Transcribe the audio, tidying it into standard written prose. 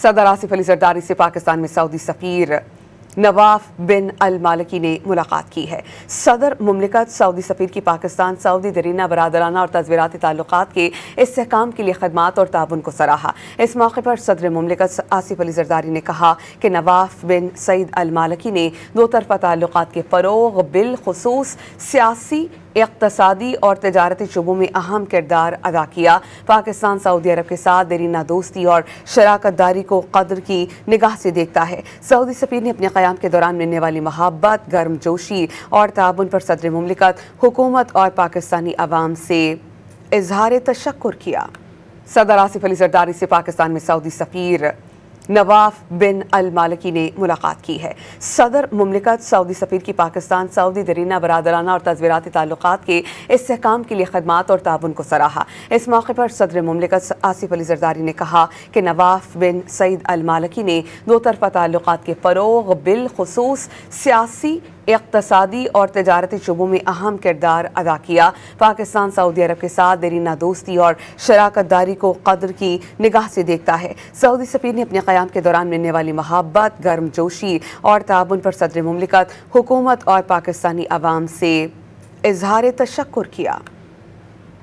صدر آصف علی زرداری سے پاکستان میں سعودی سفیر نواف بن المالکی نے ملاقات کی ہے۔ صدر مملکت سعودی سفیر کی پاکستان سعودی دیرینہ برادرانہ اور تصویراتی تعلقات کے استحکام کے لیے خدمات اور تعاون کو سراہا۔ اس موقع پر صدر مملکت آصف علی زرداری نے کہا کہ نواف بن سعید المالکی نے دو طرفہ تعلقات کے فروغ بالخصوص سیاسی، اقتصادی اور تجارتی شعبوں میں اہم کردار ادا کیا۔ پاکستان سعودی عرب کے ساتھ دیرینہ دوستی اور شراکت داری کو قدر کی نگاہ سے دیکھتا ہے۔ سعودی سفیر نے اپنے قیام کے دوران ملنے والی محبت، گرم جوشی اور تعاون پر صدر مملکت، حکومت اور پاکستانی عوام سے اظہار تشکر کیا۔ صدر آصف علی زرداری سے پاکستان میں سعودی سفیر نواف بن المالکی نے ملاقات کی ہے۔ صدر مملکت سعودی سفیر کی پاکستان سعودی دیرینہ برادرانہ اور تصویراتی تعلقات کے استحکام کے لیے خدمات اور تعاون کو سراہا۔ اس موقع پر صدر مملکت آصف علی زرداری نے کہا کہ نواف بن سعید المالکی نے دو طرفہ تعلقات کے فروغ بالخصوص سیاسی، اقتصادی اور تجارتی شعبوں میں اہم کردار ادا کیا۔ پاکستان سعودی عرب کے ساتھ دیرینہ دوستی اور شراکت داری کو قدر کی نگاہ سے دیکھتا ہے۔ سعودی سفیر نے اپنے قیام کے دوران ملنے والی محبت، گرم جوشی اور تعاون پر صدر مملکت، حکومت اور پاکستانی عوام سے اظہار تشکر کیا۔